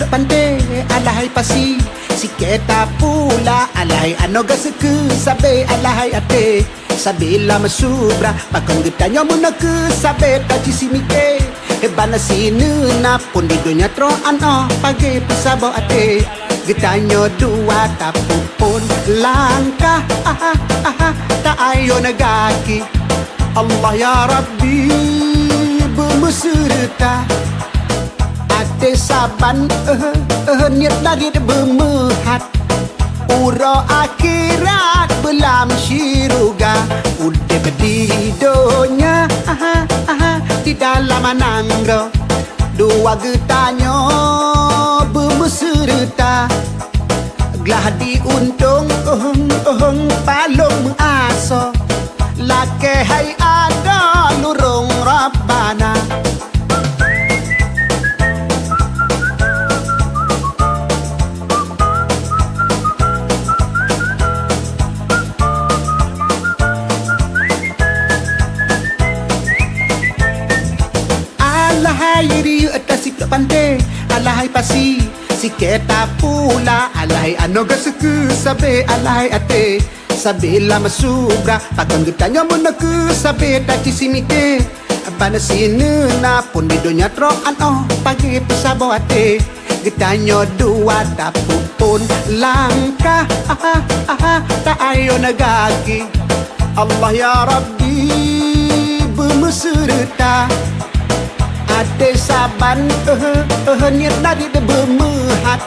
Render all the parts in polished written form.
pante alahai pasi siketa pula alahai anoga seku sabe alahai ate sabila masubra pakong getanyo muna ke sabe taji simike hebana sinu na pondidonya tro ano pagi pesabo ate getanyo dua tapupun langkah tak ayo nagaki Allah ya Rabbi berserta ate saban niat lagi bermehat uro akhirat belam syuruga udah bedidonya di dalam anangro dua getanyo berserta gelah diuntung palung aso lake hai ada lurung Rabbana alahai riu atas sipla pante alahai pasi siketa pula alahai anoga seku sabe alahai ate sabila masubra pakang getanyo muna ke sabe taci simite abana sinu na pondidonya tro ano pagi pesabo ate getanyo dua tapupun langkah tak ayo nagaki Allah ya Rabbi berserta ate saban niat lagi bermehat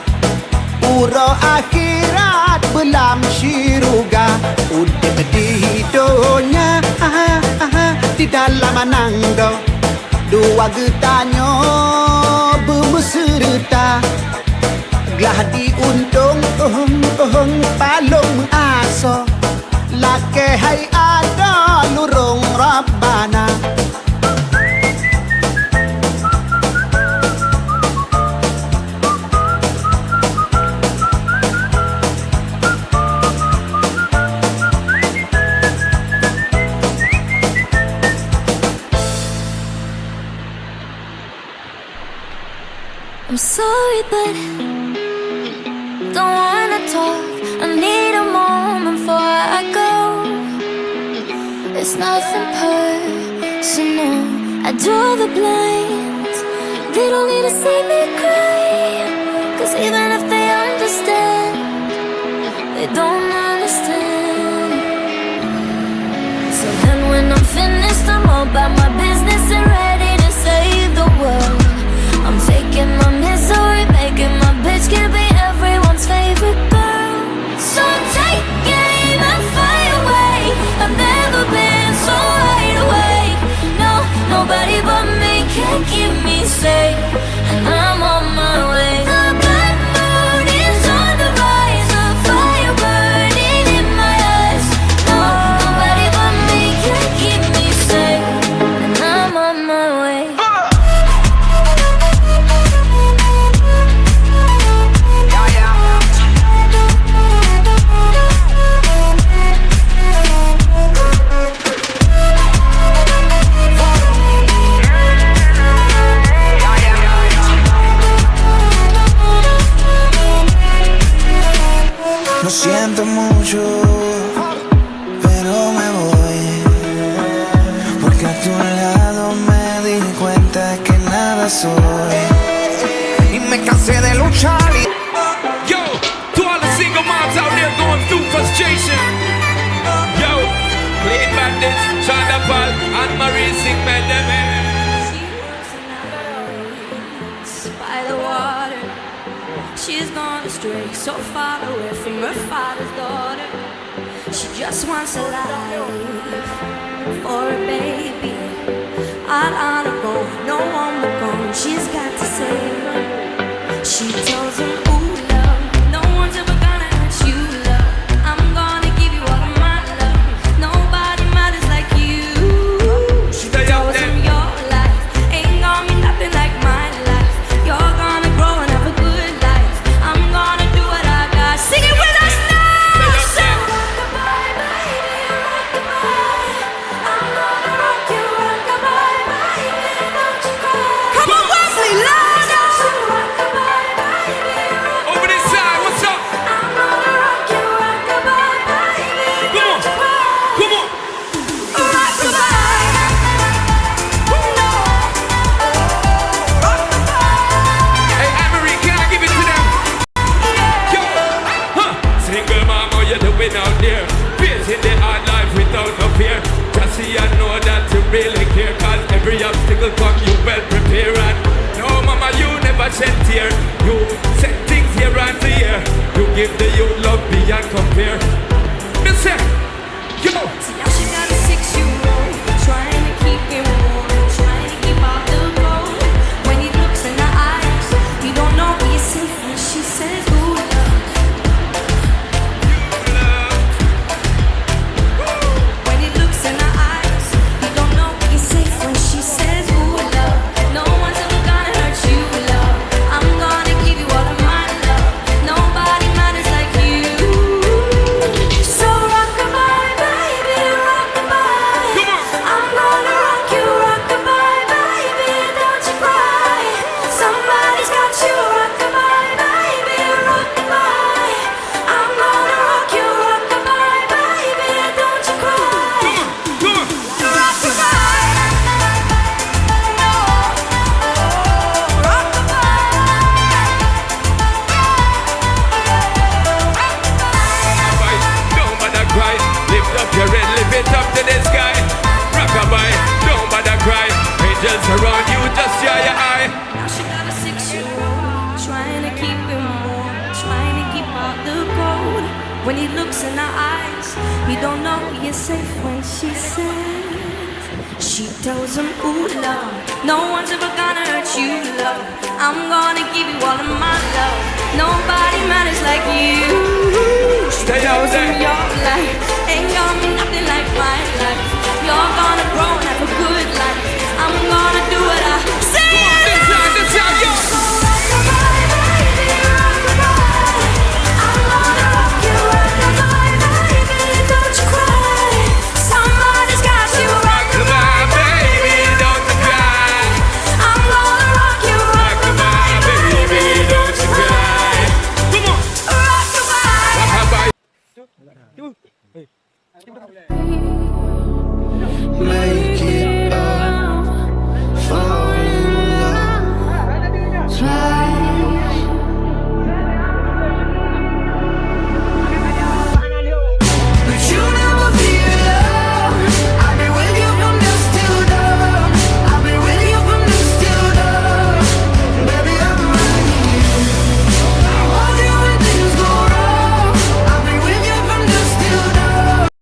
uro akhirat belam syuruga udah bedidonya di dalam anangdo dua getanyo berserta gelah diuntung palung aso lake hai ada lurung Rabbana I'm sorry, but don't wanna talk. I need a moment before I go. It's nothing personal. I draw the blinds. They don't need to see me cry. 'Cause even if they understand, they don't understand. So then when I'm finished, I'm all about my business and ready to save the world. I'm faking my misery, making my bitch can be everyone's favorite girl. So take aim and fire away. I've never been so wide awake. No, nobody but me can keep me safe, and I'm on my way. The bad mood is on the rise, a fire burning in my eyes. No, nobody but me can keep me safe, and I'm on my way. Lo siento mucho, pero me voy, porque a tu lado me di cuenta que nada soy y me cansé de luchar. Yo, to all the single moms out there going through frustration. Yo, Clean Bandits, Shonda Paul, and Marie sing Benjamin. By the water, she's gone astray, so far away from her father's daughter. She just wants a life for a baby. Out on her own, no one will go. She's got to save her. She tells him, ooh, love, no one's ever gonna hurt you, love. I'm gonna give you all of my love. Nobody matters like you. She tells him your life ain't gonna be nothing like my life. You're gonna grow and have a good life. I'm gonna do what I got. Sing it with us now. Say, rock-a-bye, baby, rock-a-bye. I'm gonna rock wiggle come, you well prepare and no mama you never shed tear. You set things here and there. You give the youth love beyond compare. Me say, yo. See now she got a 6-year-old, trying to keep him warm, trying to keep out the cold. When he looks in her eyes, he don't know he's safe when she says good luck. When he looks in her eyes, he don't know he's safe when she says good luck. No one's ever gonna hurt you, love. I'm gonna give you all of my love. Nobody matters like you. So rock-a-bye, baby, rock-a-bye. I'm gonna rock you, rock-a-bye, baby, don't you cry. Somebody's got you, rock-a-bye, baby, rock-a-bye. I'm gonna rock you, rock-a-bye, baby, don't you cry. Rock-a-bye, no, Don't bother cry, lift up your head, lift it up to the sky. Rockabye, don't bother cry. Angels around you, just share your eye. Now she got a 6-year-old, trying to keep him warm, trying to keep out the cold. When he looks in her eyes, he don't know he's safe when she says. She tells him, ooh, love, no one's ever gonna hurt you, love. I'm gonna give you all of my love. Nobody matters like you. Stay out there. Your life ain't gonna be nothing like my life. You're gonna grow and have a good